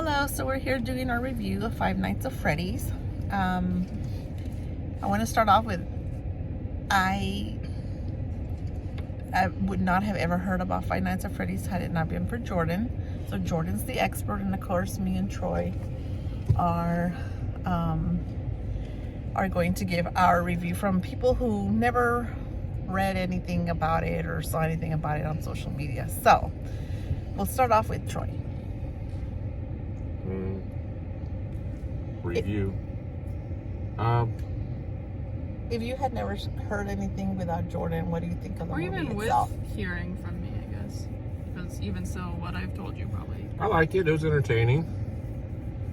Hello, so we're here doing our review of Five Nights at Freddy's. I want to start off with, I would not have ever heard about Five Nights at Freddy's had it not been for Jordan. So Jordan's the expert, and of course me and Troy are going to give our review from people who never read anything about it or saw anything about it on social media. So we'll start off with Troy. Review. If you had never heard anything without Jordan, what do you think of the movie even itself? with hearing from me, I guess. Because even so, what I've told you probably. I liked it. It was entertaining.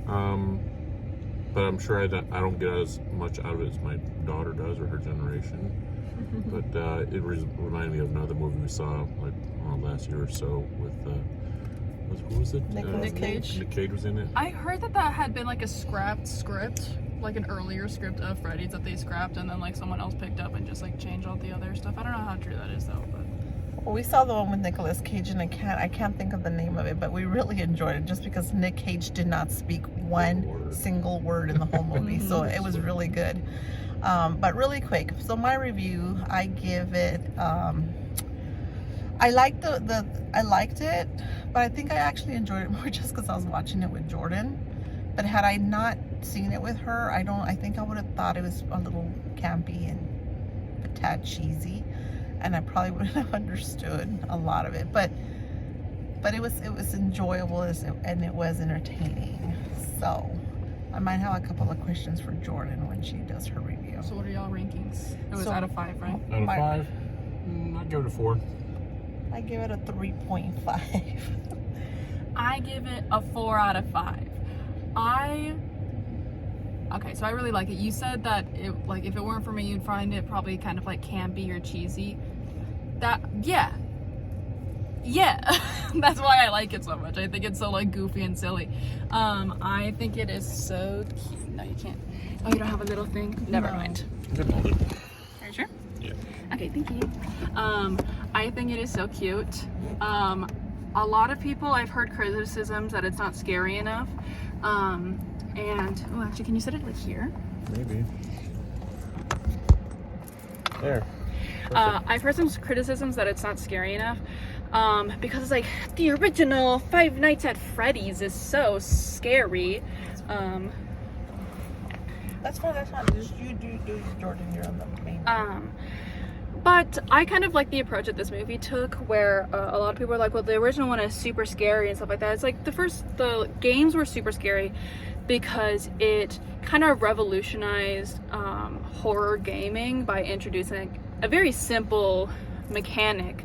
But I'm sure I don't get as much out of it as my daughter does or her generation. But it reminded me of another movie we saw like last year or so with who was it? Nick Cage. Nick Cage was in it. I heard that had been like a scrapped script, like an earlier script of Freddie's that they scrapped, and then like someone else picked up and just like changed all the other stuff. I don't know how true that is though, but. Well, we saw the one with Nicolas Cage, and I can't think of the name of it, but we really enjoyed it just because Nick Cage did not speak one single word in the whole movie, so it was really good. But really quick, so my review, I give it. I liked I liked it, but I think I actually enjoyed it more just because I was watching it with Jordan. But had I not seen it with her, I think I would have thought it was a little campy and a tad cheesy, and I probably wouldn't have understood a lot of it. But it was enjoyable and it was entertaining. So I might have a couple of questions for Jordan when she does her review. So what are y'all rankings? It was out of 5, right? Out of 5, I'd give it a 4. I give it a 3.5. I give it a 4 out of 5. Okay, so I really like it. You said that if it weren't for me, you'd find it probably kind of like campy or cheesy. Yeah. That's why I like it so much. I think it's so like goofy and silly. I think it is so cute. No, you can't. Oh, you don't have a little thing? Never mind. You can hold it. Are you sure? Yeah. Okay, thank you. I think it is so cute. A lot of people, I've heard criticisms that it's not scary enough. Actually, can you set it like here? Maybe. There. I've heard some criticisms that it's not scary enough. Because it's like, the original Five Nights at Freddy's is so scary. That's fine. Just you do Jordan, you're on the main. But I kind of like the approach that this movie took, where a lot of people are like, well, the original one is super scary and stuff like that. It's like the games were super scary because it kind of revolutionized horror gaming by introducing a very simple mechanic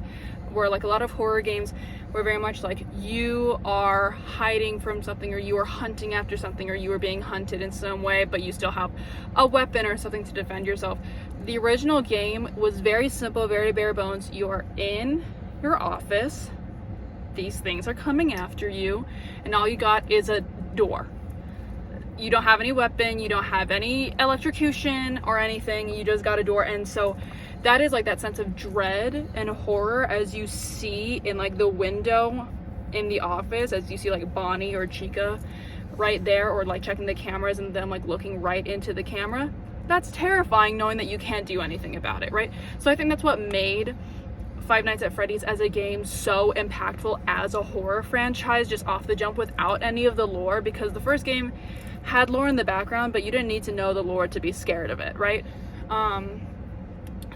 where like a lot of horror games were very much like you are hiding from something, or you are hunting after something, or you are being hunted in some way, but you still have a weapon or something to defend yourself. The original game was very simple, very bare bones. You are in your office, these things are coming after you, and all you got is a door. You don't have any weapon, you don't have any electrocution or anything, you just got a door. And so that is like that sense of dread and horror as you see in like the window in the office, as you see like Bonnie or Chica right there, or like checking the cameras and them like looking right into the camera. That's terrifying, knowing that you can't do anything about it, right? So I think that's what made Five Nights at Freddy's as a game so impactful as a horror franchise, just off the jump, without any of the lore, because the first game had lore in the background, but you didn't need to know the lore to be scared of it, right?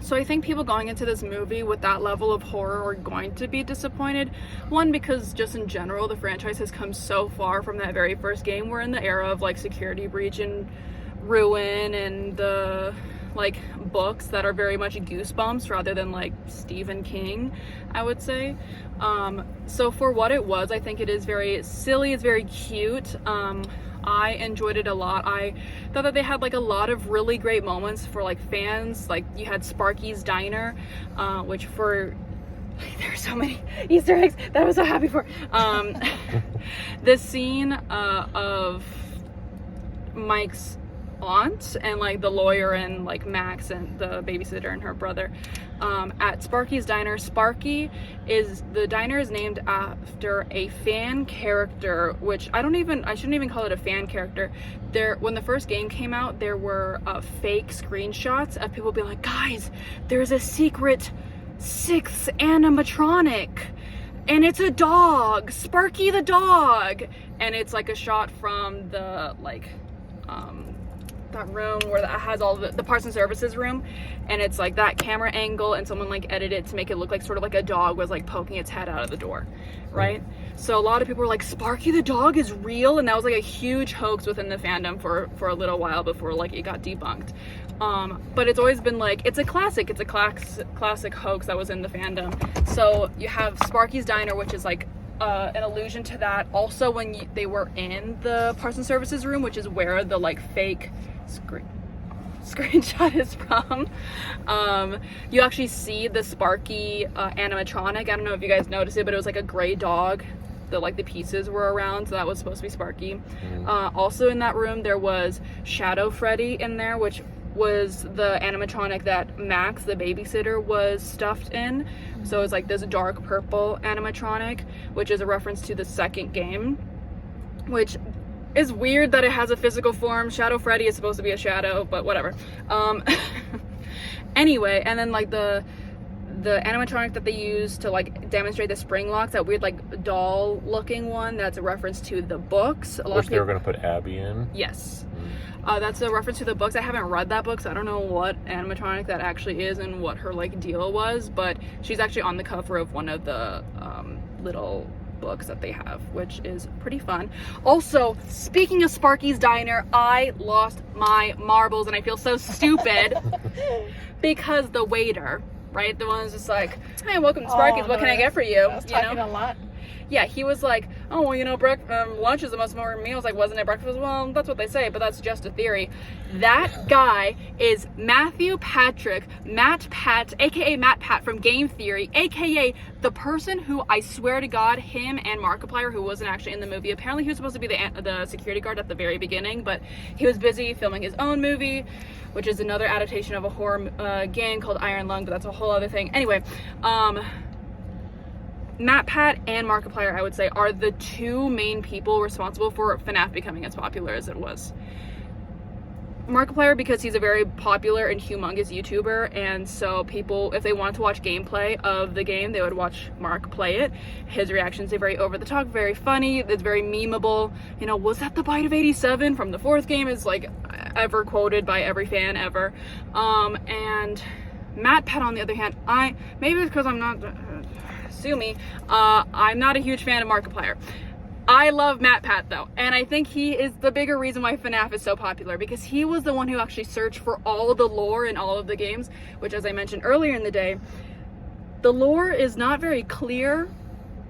So I think people going into this movie with that level of horror are going to be disappointed. One, because just in general, the franchise has come so far from that very first game. We're in the era of like security breach and ruin and the like books that are very much Goosebumps rather than like Stephen King, I would say. So for what it was, I think it is very silly, it's very cute. I enjoyed it a lot. I thought that they had like a lot of really great moments for like fans. Like you had Sparky's Diner, which for there are so many Easter eggs that I was so happy for. The scene of Mike's aunt and like the lawyer and like Max and the babysitter and her brother at Sparky's Diner. The diner is named after a fan character, which I shouldn't even call it a fan character. When the first game came out, there were fake screenshots of people being like, guys, there's a secret 6th animatronic and it's a dog, Sparky the dog, and it's like a shot from the like that room where that has all the parts and services room, and it's like that camera angle, and someone like edited it to make it look like sort of like a dog was like poking its head out of the door, right? So a lot of people were like, Sparky the dog is real, and that was like a huge hoax within the fandom for a little while before like it got debunked. But it's always been like, it's a classic hoax that was in the fandom. So you have Sparky's Diner, which is like an allusion to that. Also, when they were in the parts and services room, which is where the like fake screenshot is from, you actually see the Sparky animatronic. I don't know if you guys noticed it, but it was like a gray dog. The pieces were around, so that was supposed to be Sparky. Also in that room there was Shadow Freddie in there, which was the animatronic that Max, the babysitter, was stuffed in. So it's like this dark purple animatronic, which is a reference to the second game, which is weird that it has a physical form. Shadow Freddy is supposed to be a shadow, but whatever. Anyway, and then like the animatronic that they use to like demonstrate the spring locks, that weird like doll looking one, that's a reference to the books. Which they were going to put Abby in. Yes. That's a reference to the books. I haven't read that book, so I don't know what animatronic that actually is and what her like deal was, but she's actually on the cover of one of the little books that they have, which is pretty fun. Also, speaking of Sparky's Diner, I lost my marbles and I feel so stupid because the waiter, right, the one who's just like, hey, welcome to Sparky's, what can I get for you? I was talking a lot. Yeah, he was like, oh, well, you know, lunch is the most important meal. Like, wasn't it breakfast? Well, that's what they say, but that's just a theory. That guy is Matt Pat, aka Matt Pat from Game Theory, aka the person who, I swear to God, him and Markiplier, who wasn't actually in the movie. Apparently, he was supposed to be the security guard at the very beginning, but he was busy filming his own movie, which is another adaptation of a horror game called Iron Lung, but that's a whole other thing. Anyway, Matt Pat and Markiplier, I would say, are the two main people responsible for FNAF becoming as popular as it was. Markiplier, because he's a very popular and humongous YouTuber, and so people, if they wanted to watch gameplay of the game, they would watch Mark play it. His reactions are very over the top, very funny, it's very memeable. You know, was that the bite of 87 from the fourth game is like ever quoted by every fan ever. And Matt Pat, on the other hand, maybe it's because I'm not, sue me, I'm not a huge fan of Markiplier. I love Matt Pat though, and I think he is the bigger reason why FNAF is so popular, because he was the one who actually searched for all the lore in all of the games, which, as I mentioned earlier in the day, the lore is not very clear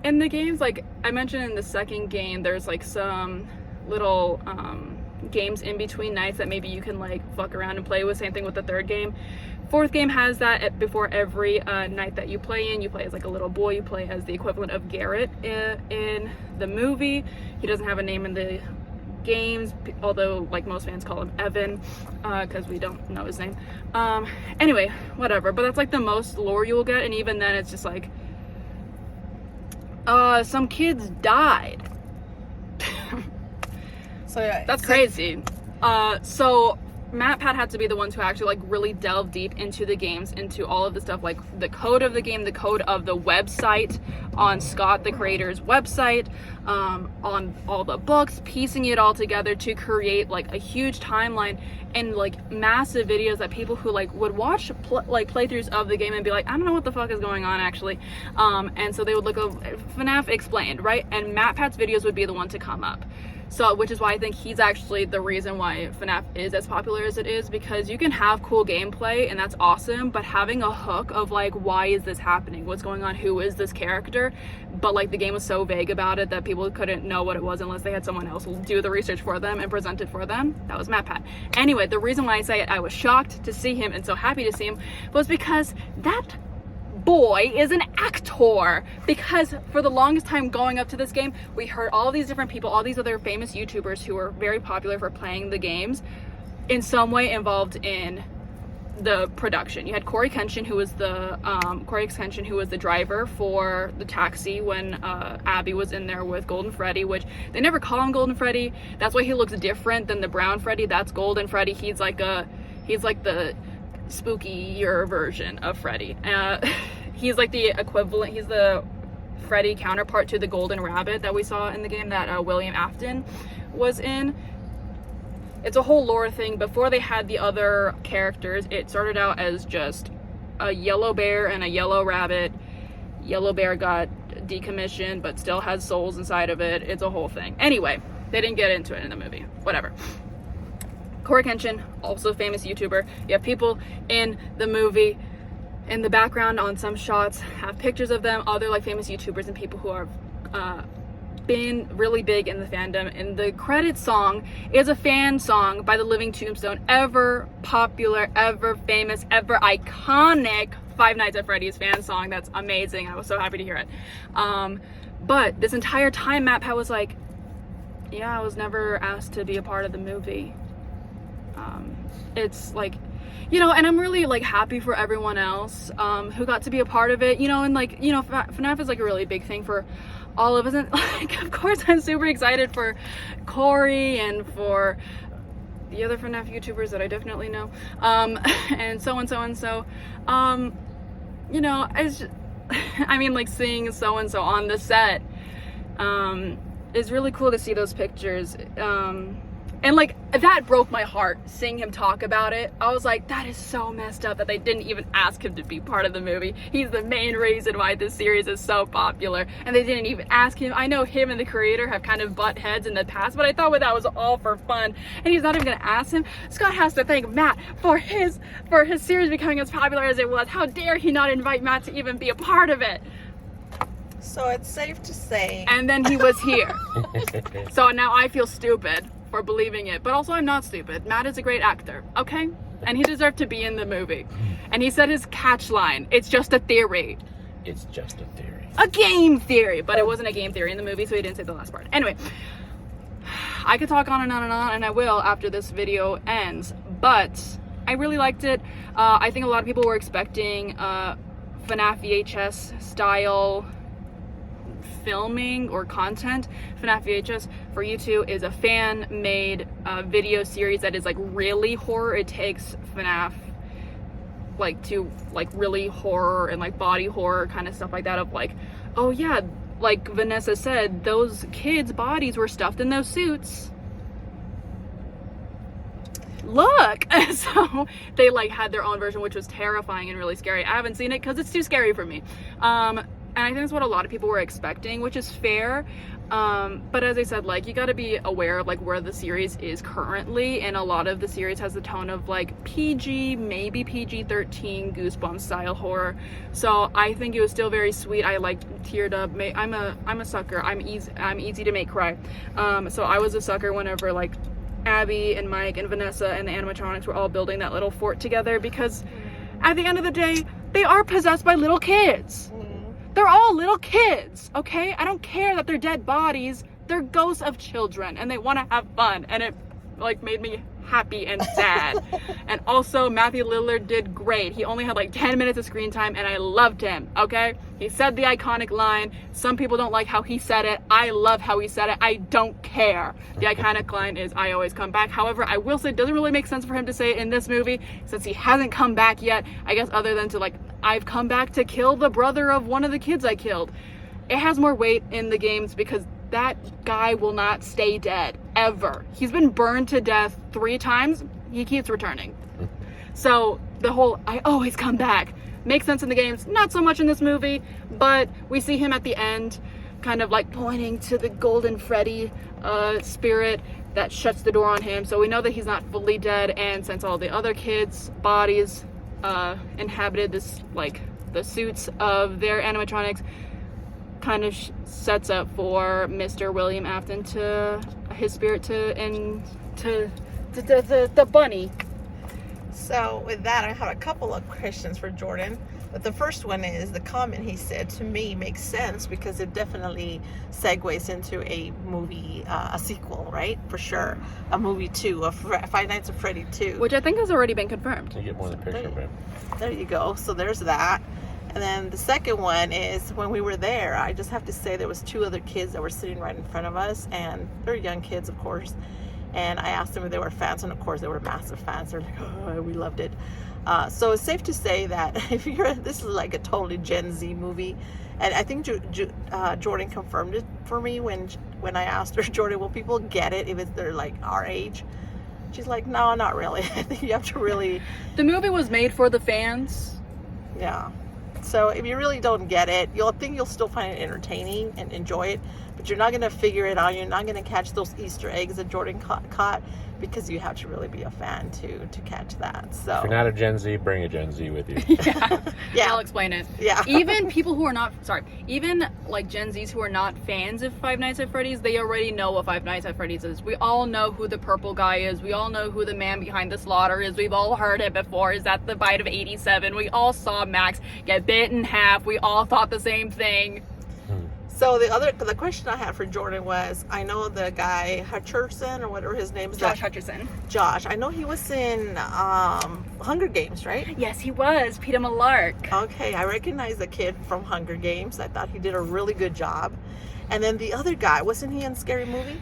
in the games. Like I mentioned in the second game, there's like some little games in between nights that maybe you can like fuck around and play with. Same thing with the third game. Fourth game has that before every night that you play as like a little boy. You play as the equivalent of Garrett in the movie. He doesn't have a name in the games, although like most fans call him Evan, because we don't know his name. Anyway, whatever, but that's like the most lore you will get, and even then it's just like some kids died. So yeah, that's crazy. So Matt Pat had to be the ones who actually like really delve deep into the games, into all of the stuff, like the code of the game, the code of the website on Scott the creator's website, on all the books, piecing it all together to create like a huge timeline and like massive videos that people who like would watch playthroughs of the game and be like, I don't know what the fuck is going on actually, and so they would look up FNAF Explained, right? And Matt Pat's videos would be the one to come up. So, which is why I think he's actually the reason why FNAF is as popular as it is, because you can have cool gameplay and that's awesome, but having a hook of like, why is this happening? What's going on? Who is this character? But like the game was so vague about it that people couldn't know what it was unless they had someone else do the research for them and present it for them. That was Matt Pat. Anyway, the reason why I say it, I was shocked to see him and so happy to see him, was because that boy is an actor. Because for the longest time going up to this game, we heard all these different people, all these other famous YouTubers who were very popular for playing the games, in some way involved in the production. You had Corey Kenshin, who was the driver for the taxi when Abby was in there with Golden Freddy, which they never call him Golden Freddy. That's why he looks different than the brown Freddy. That's Golden Freddy. He's like the spookier version of Freddy. He's like the equivalent. He's the Freddy counterpart to the Golden Rabbit that we saw in the game that William Afton was in. It's a whole lore thing. Before they had the other characters, it started out as just a yellow bear and a yellow rabbit. Yellow bear got decommissioned, but still has souls inside of it. It's a whole thing. Anyway, they didn't get into it in the movie. Whatever. Corey Kenshin, also a famous YouTuber. You have people in the movie in the background on some shots have pictures of them, other like famous YouTubers and people who are been really big in the fandom. And the credit song is a fan song by the Living Tombstone, ever popular, ever famous, ever iconic Five Nights at Freddy's fan song. That's amazing. I was so happy to hear it. But this entire time, Matt Pat was like, yeah, I was never asked to be a part of the movie. It's like, you know, and I'm really like happy for everyone else who got to be a part of it, you know, and like, you know, FNAF is like a really big thing for all of us, and like, of course I'm super excited for Corey and for the other FNAF YouTubers that I definitely know, and so, you know, I mean, like, seeing so-and-so on the set is really cool to see those pictures, and like, that broke my heart, seeing him talk about it. I was like, that is so messed up that they didn't even ask him to be part of the movie. He's the main reason why this series is so popular, and they didn't even ask him. I know him and the creator have kind of butt heads in the past, but I thought that was all for fun, and he's not even gonna ask him. Scott has to thank Matt for his series becoming as popular as it was. How dare he not invite Matt to even be a part of it? So it's safe to say. And then he was here. So now I feel stupid for believing it, but also I'm not stupid. Matt is a great actor, okay? And he deserved to be in the movie. And he said his catch line, it's just a theory. It's just a theory. A game theory, but it wasn't a game theory in the movie, so he didn't say the last part. Anyway, I could talk on and on and on, and I will after this video ends, but I really liked it. I think a lot of people were expecting FNAF VHS style filming or content. FNAF VHS, for YouTube, is a fan-made video series that is like really horror. It takes FNAF like to like really horror and like body horror kind of stuff like that, of like, oh yeah, like Vanessa said, those kids' bodies were stuffed in those suits. Look! So they like had their own version, which was terrifying and really scary. I haven't seen it because it's too scary for me. And I think that's what a lot of people were expecting, which is fair. But as I said, like, you got to be aware of like where the series is currently, and a lot of the series has the tone of like PG, maybe PG-13 Goosebumps style horror. So I think it was still very sweet. I like teared up. I'm a sucker. I'm easy to make cry. So I was a sucker whenever like Abby and Mike and Vanessa and the animatronics were all building that little fort together, because at the end of the day, they are possessed by little kids. They're all little kids, okay? I don't care that they're dead bodies. They're ghosts of children, and they want to have fun, and it like made me happy and sad. And also, Matthew Lillard did great. He only had like 10 minutes of screen time, and I loved him, okay? He said the iconic line. Some people don't like how he said it. I love how he said it. I don't care. The iconic line is, I always come back. However, I will say it doesn't really make sense for him to say it in this movie, since he hasn't come back yet, I guess, other than to like, I've come back to kill the brother of one of the kids I killed. It has more weight in the games because that guy will not stay dead, ever. He's been burned to death 3 times. He keeps returning. So the whole, I always come back, makes sense in the games, not so much in this movie, but we see him at the end kind of like pointing to the Golden Freddy spirit that shuts the door on him. So we know that he's not fully dead, and since all the other kids' bodies inhabited this, like, the suits of their animatronics, kind of sets up for Mr. William Afton to his spirit to the bunny. So with that, I have a couple of questions for Jordan. But the first one is the comment he said to me makes sense because it definitely segues into a movie, a sequel, right? For sure. A movie 2, Five Nights at Freddy 2. Which I think has already been confirmed. You get more than a picture, babe. There you go. So there's that. And then the second one is when we were there, I just have to say there was 2 other kids that were sitting right in front of us, and they're young kids, of course. And I asked them if they were fans, and of course they were massive fans. They're like, oh, we loved it. So it's safe to say that if this is like a totally Gen Z movie, and I think Jordan confirmed it for me when I asked her, Jordan, will people get it if they're like our age? She's like, no, not really. I think you have to really. The movie was made for the fans. Yeah. So if you really don't get it, you'll still find it entertaining and enjoy it, but you're not going to figure it out. You're not going to catch those Easter eggs that Jordan caught because you have to really be a fan to catch that. So If you're not a Gen Z, bring a Gen Z with you. Yeah. Yeah. I'll explain it. Yeah. Even people who are not, even like Gen Zs who are not fans of Five Nights at Freddy's, they already know what Five Nights at Freddy's is. We all know who the purple guy is. We all know who the man behind the slaughter is. We've all heard it before. Is that the bite of 87? We all saw Max get bit in half. We all thought the same thing. So the question I had for Jordan was, I know the guy Hutcherson or whatever his name is. Josh Hutcherson. Josh. I know he was in Hunger Games, right? Yes, he was. Peter Malark. Okay, I recognize the kid from Hunger Games. I thought he did a really good job. And then the other guy, wasn't he in Scary Movie?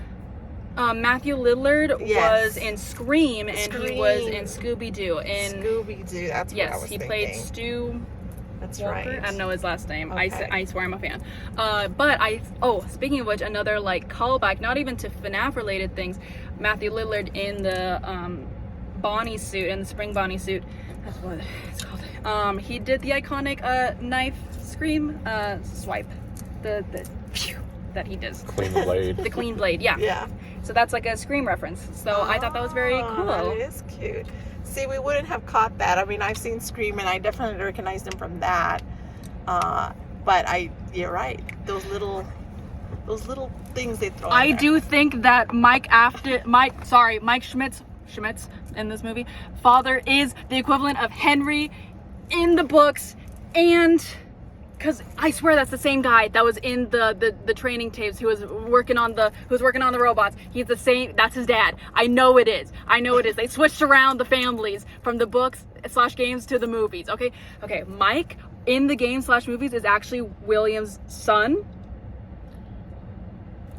Matthew Lillard Yes. was in Scream, and Scream. he was in Scooby-Doo. Scooby-Doo, that's what I was Yes, he thinking. played Stu That's Walker. right. I don't know his last name. Okay. I swear I'm a fan. Speaking of which, another like callback, not even to FNAF related things, Matthew Lillard in the Bonnie suit, in the spring Bonnie suit. That's what it's called. He did the iconic knife scream swipe. The phew that he does. Clean blade. The clean blade, yeah. Yeah. So that's like a Scream reference. So I thought that was very cool. That is cute. See, we wouldn't have caught that. I mean, I've seen Scream, and I definitely recognized him from that. But you're right. Those little things they throw. I in there. do think that Mike Schmitz in this movie, father is the equivalent of Henry in the books, and because I swear that's the same guy that was in the training tapes who was working on the robots. He's the same. That's his dad. I know it is. They switched around the families from the books / games to the movies. Okay. Mike in the game / movies is actually William's son.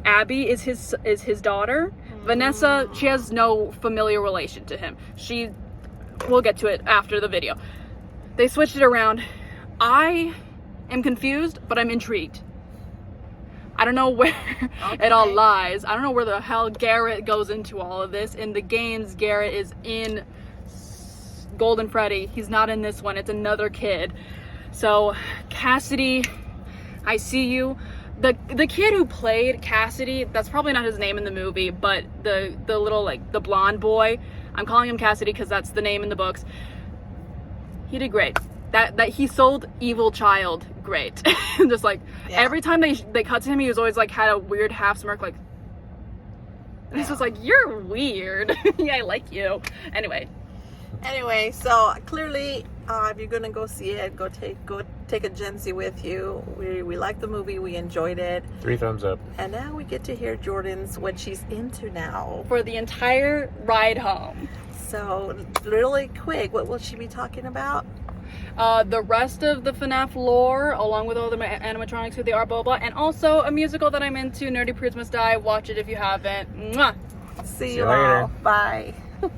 Abby is his daughter. Vanessa, she has no familiar relation to him. We'll get to it after the video. They switched it around. I am confused, but I'm intrigued. I don't know where it all lies. I don't know where the hell Garrett goes into all of this. In the games, Garrett is in Golden Freddy. He's not in this one. It's another kid. So Cassidy, I see you. The kid who played Cassidy, that's probably not his name in the movie, but the little the blonde boy, I'm calling him Cassidy because that's the name in the books. He did great. That he sold evil child great. Just every time they cut to him, he was always had a weird half smirk, and it's just you're weird. Yeah, I like you. Anyway, so clearly, if you're gonna go see it, go take a Gen Z with you. We liked the movie, we enjoyed it, 3 thumbs up. and now we get to hear Jordan's what she's into now. for the entire ride home. So really quick, what will she be talking about? The rest of the FNAF lore, along with all the animatronics, who they are, blah, blah, and also a musical that I'm into, Nerdy Prudes Must Die. Watch it if you haven't. Mwah! See See you you later. all. Bye.